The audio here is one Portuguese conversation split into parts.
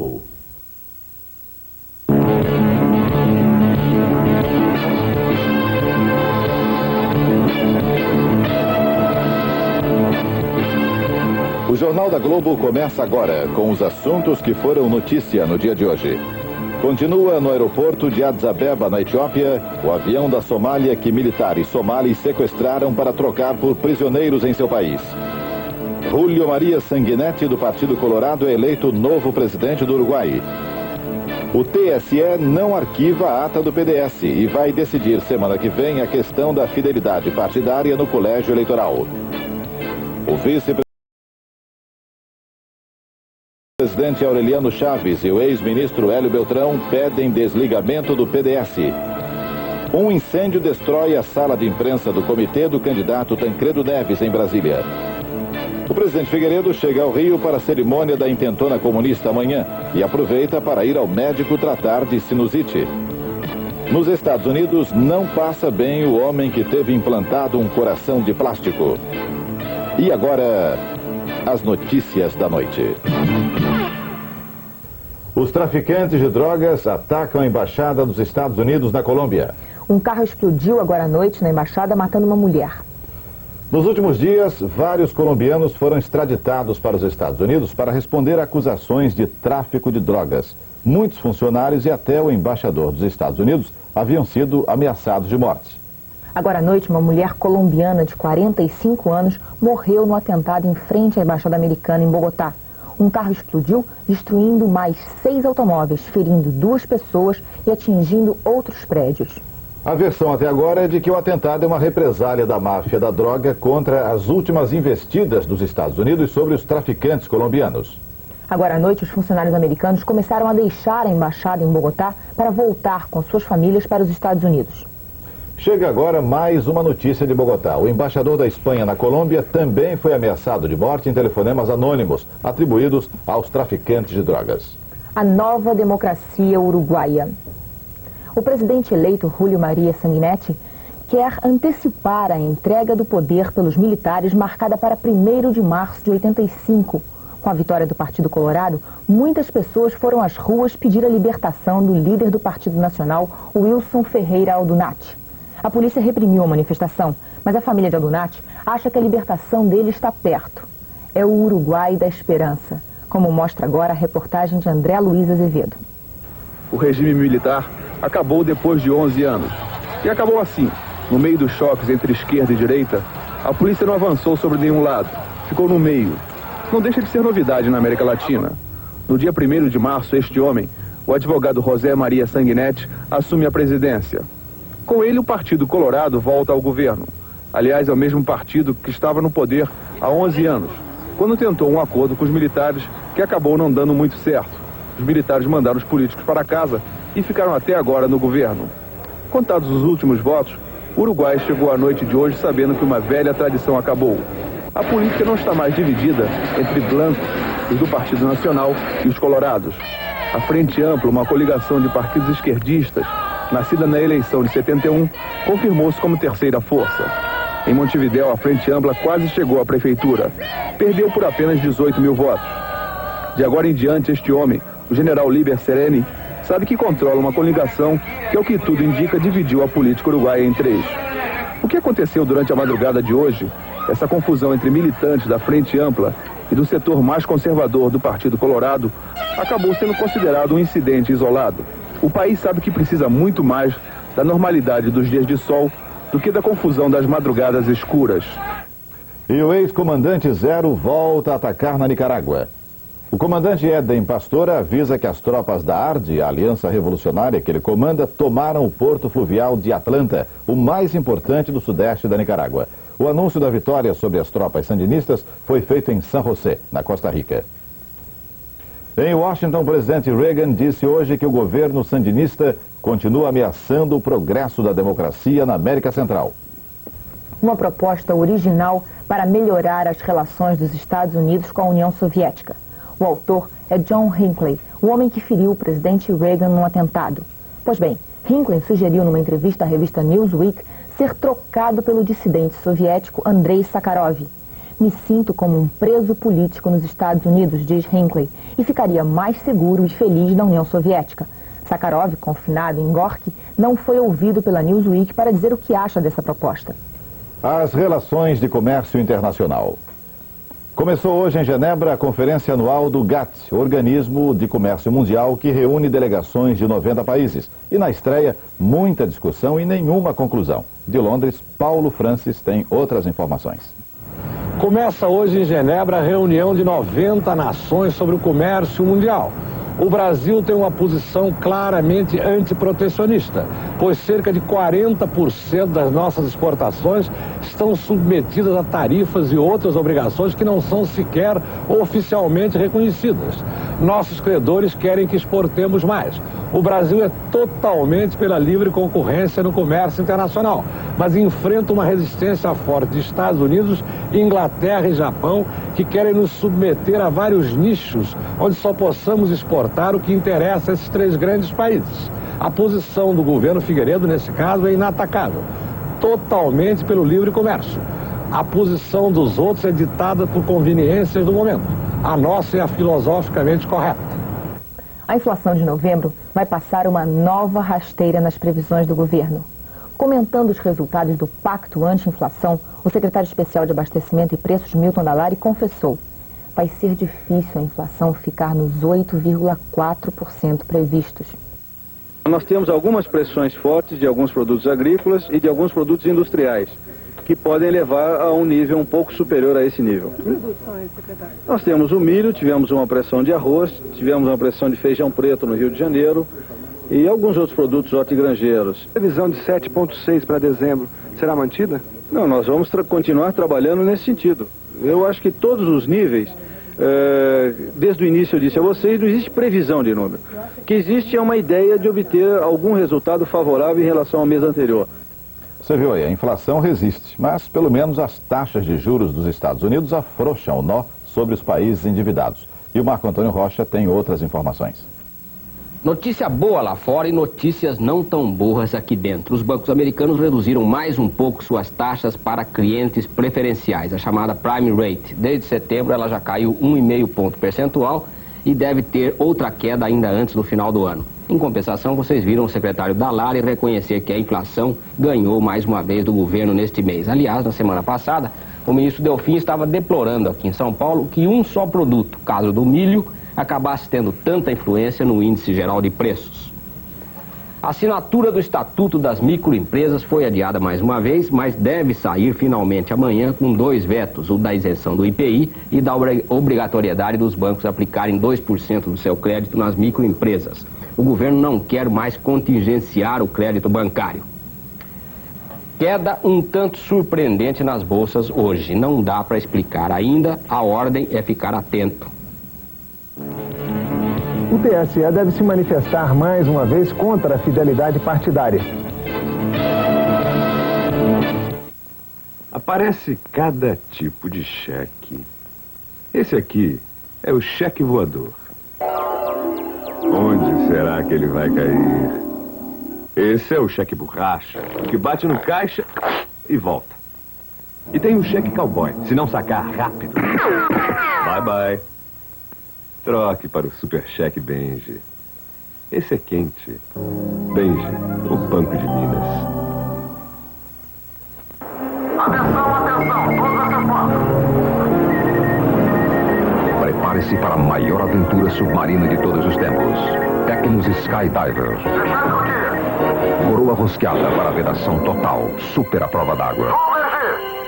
Globo. O Jornal da Globo começa agora com os assuntos que foram notícia no dia de hoje. Continua no aeroporto de Addis Abeba, na Etiópia, o avião da Somália que militares somalis sequestraram para trocar por prisioneiros em seu país. Julio Maria Sanguinetti, do Partido Colorado, é eleito novo presidente do Uruguai. O TSE não arquiva a ata do PDS e vai decidir semana que vem a questão da fidelidade partidária no colégio eleitoral. O vice-presidente Aureliano Chaves e o ex-ministro Hélio Beltrão pedem desligamento do PDS. Um incêndio destrói a sala de imprensa do comitê do candidato Tancredo Neves, em Brasília. O presidente Figueiredo chega ao Rio para a cerimônia da intentona comunista amanhã e aproveita para ir ao médico tratar de sinusite. Nos Estados Unidos, não passa bem o homem que teve implantado um coração de plástico. E agora, as notícias da noite. Os traficantes de drogas atacam a embaixada dos Estados Unidos na Colômbia. Um carro explodiu agora à noite na embaixada, matando uma mulher. Nos últimos dias, vários colombianos foram extraditados para os Estados Unidos para responder a acusações de tráfico de drogas. Muitos funcionários e até o embaixador dos Estados Unidos haviam sido ameaçados de morte. Agora à noite, uma mulher colombiana de 45 anos morreu no atentado em frente à embaixada americana em Bogotá. Um carro explodiu, destruindo mais 6 automóveis, ferindo 2 pessoas e atingindo outros prédios. A versão até agora é de que o atentado é uma represália da máfia da droga contra as últimas investidas dos Estados Unidos sobre os traficantes colombianos. Agora à noite, os funcionários americanos começaram a deixar a embaixada em Bogotá para voltar com suas famílias para os Estados Unidos. Chega agora mais uma notícia de Bogotá. O embaixador da Espanha na Colômbia também foi ameaçado de morte em telefonemas anônimos atribuídos aos traficantes de drogas. A nova democracia uruguaia. O presidente eleito Julio Maria Sanguinetti quer antecipar a entrega do poder pelos militares marcada para 1º de março de 85. Com a vitória do Partido Colorado, muitas pessoas foram às ruas pedir a libertação do líder do Partido Nacional, Wilson Ferreira Aldunate. A polícia reprimiu a manifestação, mas a família de Aldunate acha que a libertação dele está perto. É o Uruguai da esperança, como mostra agora a reportagem de André Luiz Azevedo. O regime militar acabou depois de 11 anos. E acabou assim, no meio dos choques entre esquerda e direita, a polícia não avançou sobre nenhum lado, ficou no meio. Não deixa de ser novidade na América Latina. No dia 1º de março, este homem, o advogado José Maria Sanguinetti, assume a presidência. Com ele, o Partido Colorado volta ao governo. Aliás, é o mesmo partido que estava no poder há 11 anos, quando tentou um acordo com os militares que acabou não dando muito certo. Os militares mandaram os políticos para casa e ficaram até agora no governo. Contados os últimos votos, o Uruguai chegou à noite de hoje sabendo que uma velha tradição acabou. A política não está mais dividida entre blancos, os do Partido Nacional, e os colorados. A Frente Ampla, uma coligação de partidos esquerdistas, nascida na eleição de 71, confirmou-se como terceira força. Em Montevidéu, a Frente Ampla quase chegou à prefeitura. Perdeu por apenas 18 mil votos. De agora em diante, este homem, o general Líber Sereni, sabe que controla uma coligação que, ao que tudo indica, dividiu a política uruguaia em 3. O que aconteceu durante a madrugada de hoje, essa confusão entre militantes da Frente Ampla e do setor mais conservador do Partido Colorado, acabou sendo considerado um incidente isolado. O país sabe que precisa muito mais da normalidade dos dias de sol do que da confusão das madrugadas escuras. E o ex-comandante Zero volta a atacar na Nicarágua. O comandante Éden Pastora avisa que as tropas da ARD, a Aliança Revolucionária que ele comanda, tomaram o porto fluvial de Atlanta, o mais importante do sudeste da Nicarágua. O anúncio da vitória sobre as tropas sandinistas foi feito em San José, na Costa Rica. Em Washington, o presidente Reagan disse hoje que o governo sandinista continua ameaçando o progresso da democracia na América Central. Uma proposta original para melhorar as relações dos Estados Unidos com a União Soviética. O autor é John Hinckley, o homem que feriu o presidente Reagan num atentado. Pois bem, Hinckley sugeriu numa entrevista à revista Newsweek ser trocado pelo dissidente soviético Andrei Sakharov. Me sinto como um preso político nos Estados Unidos, diz Hinckley, e ficaria mais seguro e feliz na União Soviética. Sakharov, confinado em Gorky, não foi ouvido pela Newsweek para dizer o que acha dessa proposta. As relações de comércio internacional. Começou hoje em Genebra a conferência anual do GATT, Organismo de Comércio Mundial, que reúne delegações de 90 países. E na estreia, muita discussão e nenhuma conclusão. De Londres, Paulo Francis tem outras informações. Começa hoje em Genebra a reunião de 90 nações sobre o comércio mundial. O Brasil tem uma posição claramente antiprotecionista, pois cerca de 40% das nossas exportações estão submetidas a tarifas e outras obrigações que não são sequer oficialmente reconhecidas. Nossos credores querem que exportemos mais. O Brasil é totalmente pela livre concorrência no comércio internacional, mas enfrenta uma resistência forte de Estados Unidos, Inglaterra e Japão, que querem nos submeter a vários nichos, onde só possamos exportar o que interessa a esses três grandes países. A posição do governo Figueiredo, nesse caso, é inatacável, totalmente pelo livre comércio. A posição dos outros é ditada por conveniências do momento. A nossa é a filosoficamente correta. A inflação de novembro vai passar uma nova rasteira nas previsões do governo. Comentando os resultados do Pacto Anti-Inflação, o secretário especial de Abastecimento e Preços, Milton Dallaire, confessou: vai ser difícil a inflação ficar nos 8,4% previstos. Nós temos algumas pressões fortes de alguns produtos agrícolas e de alguns produtos industriais, que podem levar a um nível um pouco superior a esse nível. Nós temos o milho, tivemos uma pressão de arroz, tivemos uma pressão de feijão preto no Rio de Janeiro e alguns outros produtos hortigranjeiros. A previsão de 7,6 para dezembro será mantida? Não, nós vamos continuar trabalhando nesse sentido. Eu acho que todos os níveis, desde o início eu disse a vocês, não existe previsão de número. O que existe é uma ideia de obter algum resultado favorável em relação ao mês anterior. Você viu aí, a inflação resiste, mas pelo menos as taxas de juros dos Estados Unidos afrouxam o nó sobre os países endividados. E o Marco Antônio Rocha tem outras informações. Notícia boa lá fora e notícias não tão boas aqui dentro. Os bancos americanos reduziram mais um pouco suas taxas para clientes preferenciais, a chamada Prime Rate. Desde setembro ela já caiu 1,5 ponto percentual e deve ter outra queda ainda antes do final do ano. Em compensação, vocês viram o secretário Dallaire reconhecer que a inflação ganhou mais uma vez do governo neste mês. Aliás, na semana passada, o ministro Delfim estava deplorando aqui em São Paulo que um só produto, caso do milho, acabasse tendo tanta influência no índice geral de preços. A assinatura do Estatuto das Microempresas foi adiada mais uma vez, mas deve sair finalmente amanhã com 2 vetos, o da isenção do IPI e da obrigatoriedade dos bancos aplicarem 2% do seu crédito nas microempresas. O governo não quer mais contingenciar o crédito bancário. Queda um tanto surpreendente nas bolsas hoje. Não dá para explicar ainda, a ordem é ficar atento. O TSE deve se manifestar mais uma vez contra a fidelidade partidária. Aparece cada tipo de cheque. Esse aqui é o cheque voador. Onde será que ele vai cair? Esse é o cheque borracha, que bate no caixa e volta. E tem o cheque cowboy, se não sacar rápido. Bye bye. Troque para o super cheque Benji. Esse é quente. Benji, o Banco de Minas. Atenção, atenção, todos atenção. Prepare-se para a maior aventura submarina de todos os tempos. Tecnos Skydiver. Coroa rosqueada para vedação total. Super à prova d'água.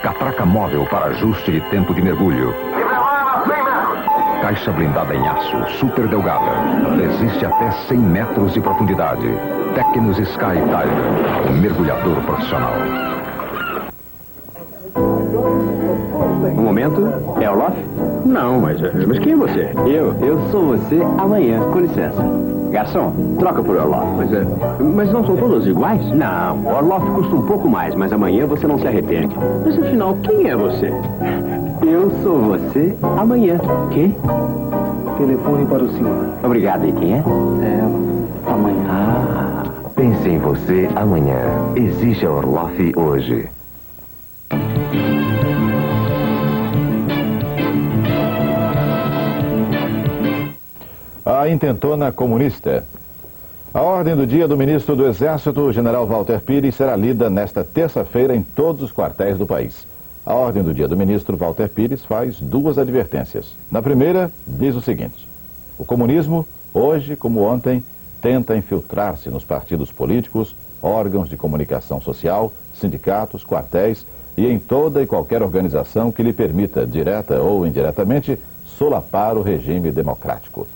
Catraca móvel para ajuste de tempo de mergulho. Caixa blindada em aço, super delgada. Resiste até 100 metros de profundidade. Tecnos Skydiver. Mergulhador profissional. Um momento, é o Lof? Não, mas quem é você? Eu sou você amanhã, com licença. Garçom, troca por Orloff. Mas não são todos iguais? Não, Orloff custa um pouco mais, mas amanhã você não se arrepende. Mas afinal, quem é você? Eu sou você amanhã. Quem? Telefone para o senhor. Obrigado, e quem é? É, amanhã. Pense em você amanhã. Exige a Orloff hoje. A intentona comunista. A ordem do dia do ministro do Exército, o general Walter Pires, será lida nesta terça-feira em todos os quartéis do país. A ordem do dia do ministro Walter Pires faz duas advertências. Na primeira, diz o seguinte: o comunismo, hoje como ontem, tenta infiltrar-se nos partidos políticos, órgãos de comunicação social, sindicatos, quartéis e em toda e qualquer organização que lhe permita, direta ou indiretamente, solapar o regime democrático.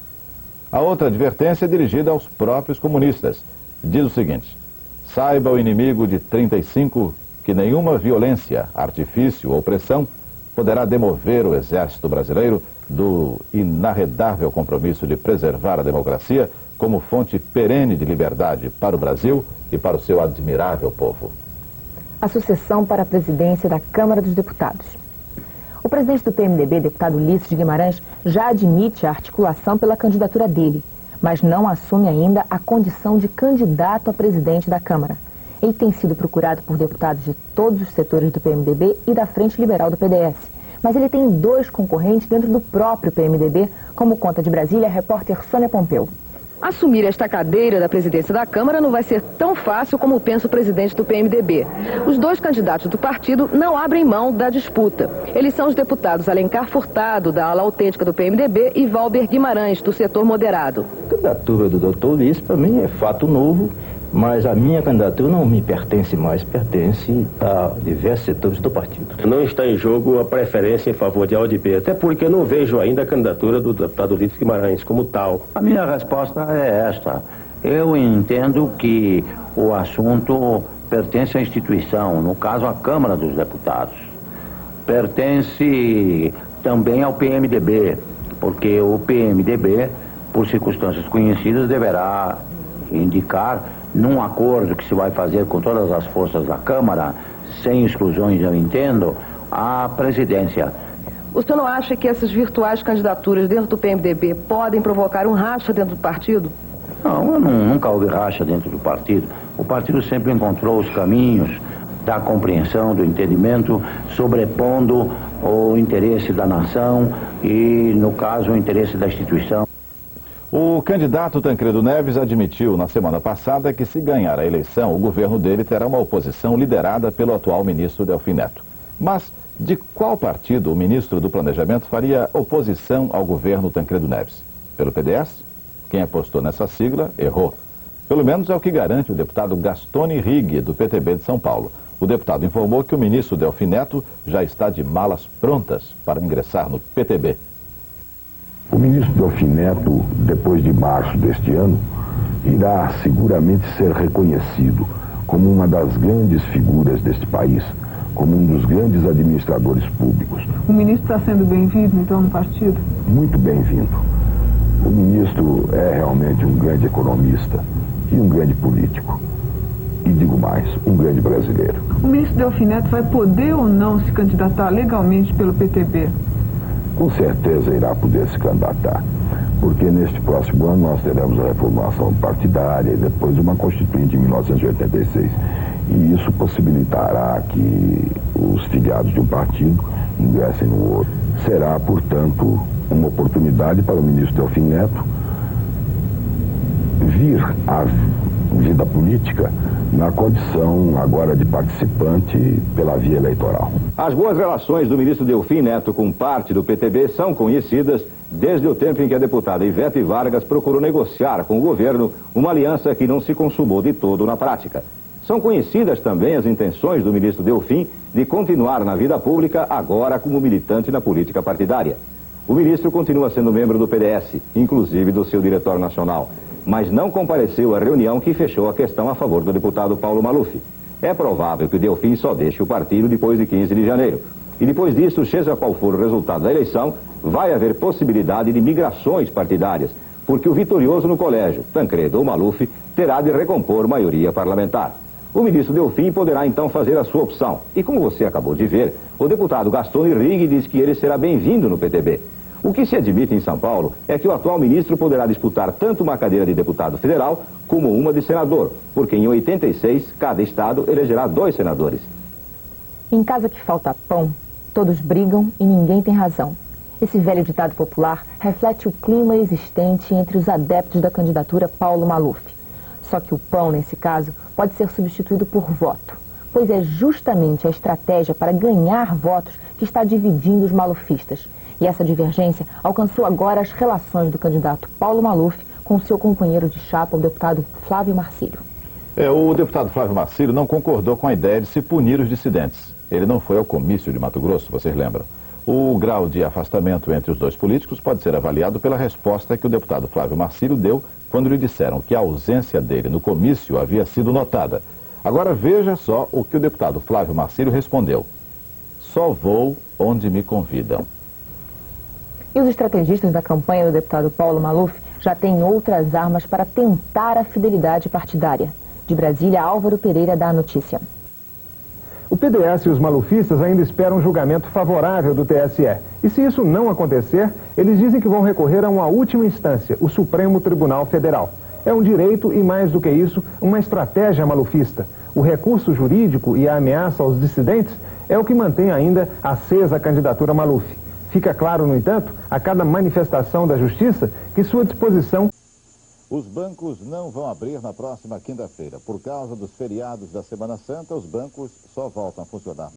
A outra advertência é dirigida aos próprios comunistas. Diz o seguinte: saiba o inimigo de 35 que nenhuma violência, artifício ou pressão poderá demover o exército brasileiro do inarredável compromisso de preservar a democracia como fonte perene de liberdade para o Brasil e para o seu admirável povo. A sucessão para a presidência da Câmara dos Deputados. O presidente do PMDB, deputado Ulisses de Guimarães, já admite a articulação pela candidatura dele, mas não assume ainda a condição de candidato a presidente da Câmara. Ele tem sido procurado por deputados de todos os setores do PMDB e da Frente Liberal do PDS. Mas ele tem dois concorrentes dentro do próprio PMDB, como conta de Brasília a repórter Sônia Pompeu. Assumir esta cadeira da presidência da Câmara não vai ser tão fácil como pensa o presidente do PMDB. Os dois candidatos do partido não abrem mão da disputa. Eles são os deputados Alencar Furtado, da ala autêntica do PMDB, e Valber Guimarães, do setor moderado. A candidatura do Dr. Ulisses, para mim, é fato novo, mas a minha candidatura não me pertence mais, pertence a diversos setores do partido. Não está em jogo a preferência em favor de A ou de B, até porque eu não vejo ainda a candidatura do deputado Ulisses Guimarães como tal. A minha resposta é esta. Eu entendo que o assunto pertence à instituição, no caso à Câmara dos Deputados. Pertence também ao PMDB, porque o PMDB, por circunstâncias conhecidas, deverá indicar num acordo que se vai fazer com todas as forças da Câmara, sem exclusões, eu entendo, a presidência. O senhor não acha que essas virtuais candidaturas dentro do PMDB podem provocar um racha dentro do partido? Não, nunca houve racha dentro do partido. O partido sempre encontrou os caminhos da compreensão, do entendimento, sobrepondo o interesse da nação e, no caso, o interesse da instituição. O candidato Tancredo Neves admitiu na semana passada que, se ganhar a eleição, o governo dele terá uma oposição liderada pelo atual ministro Delfim Neto. Mas de qual partido o ministro do Planejamento faria oposição ao governo Tancredo Neves? Pelo PDS? Quem apostou nessa sigla errou. Pelo menos é o que garante o deputado Gastone Rigg, do PTB de São Paulo. O deputado informou que o ministro Delfim Neto já está de malas prontas para ingressar no PTB. O ministro Delfim Neto, depois de março deste ano, irá seguramente ser reconhecido como uma das grandes figuras deste país, como um dos grandes administradores públicos. O ministro está sendo bem-vindo, então, no partido? Muito bem-vindo. O ministro é realmente um grande economista e um grande político. E digo mais, um grande brasileiro. O ministro Delfim Neto vai poder ou não se candidatar legalmente pelo PTB? Com certeza irá poder se candidatar, porque neste próximo ano nós teremos a reformulação partidária e depois uma constituinte em 1986. E isso possibilitará que os filiados de um partido ingressem no outro. Será, portanto, uma oportunidade para o ministro Delfim Neto vir à vida política na condição agora de participante pela via eleitoral. As boas relações do ministro Delfim Neto com parte do PTB são conhecidas desde o tempo em que a deputada Ivete Vargas procurou negociar com o governo uma aliança que não se consumou de todo na prática. São conhecidas também as intenções do ministro Delfim de continuar na vida pública agora como militante na política partidária. O ministro continua sendo membro do PDS, inclusive do seu diretório nacional, mas não compareceu à reunião que fechou a questão a favor do deputado Paulo Maluf. É provável que o Delfim só deixe o partido depois de 15 de janeiro. E depois disso, seja qual for o resultado da eleição, vai haver possibilidade de migrações partidárias, porque o vitorioso no colégio, Tancredo ou Maluf, terá de recompor maioria parlamentar. O ministro Delfim poderá então fazer a sua opção. E como você acabou de ver, o deputado Gastone Rigg diz que ele será bem-vindo no PTB. O que se admite em São Paulo é que o atual ministro poderá disputar tanto uma cadeira de deputado federal como uma de senador, porque em 86 cada estado elegerá 2 senadores. Em casa que falta pão, todos brigam e ninguém tem razão. Esse velho ditado popular reflete o clima existente entre os adeptos da candidatura Paulo Maluf. Só que o pão, nesse caso, pode ser substituído por voto, pois é justamente a estratégia para ganhar votos que está dividindo os malufistas. E essa divergência alcançou agora as relações do candidato Paulo Maluf com seu companheiro de chapa, o deputado Flávio Marcílio. O deputado Flávio Marcílio não concordou com a ideia de se punir os dissidentes. Ele não foi ao comício de Mato Grosso, vocês lembram? O grau de afastamento entre os dois políticos pode ser avaliado pela resposta que o deputado Flávio Marcílio deu quando lhe disseram que a ausência dele no comício havia sido notada. Agora veja só o que o deputado Flávio Marcílio respondeu. Só vou onde me convidam. E os estrategistas da campanha do deputado Paulo Maluf já têm outras armas para tentar a fidelidade partidária. De Brasília, Álvaro Pereira dá a notícia. O PDS e os malufistas ainda esperam um julgamento favorável do TSE. E se isso não acontecer, eles dizem que vão recorrer a uma última instância, o Supremo Tribunal Federal. É um direito e, mais do que isso, uma estratégia malufista. O recurso jurídico e a ameaça aos dissidentes é o que mantém ainda acesa a candidatura Maluf. Fica claro, no entanto, a cada manifestação da Justiça que sua disposição... Os bancos não vão abrir na próxima quinta-feira. Por causa dos feriados da Semana Santa, os bancos só voltam a funcionar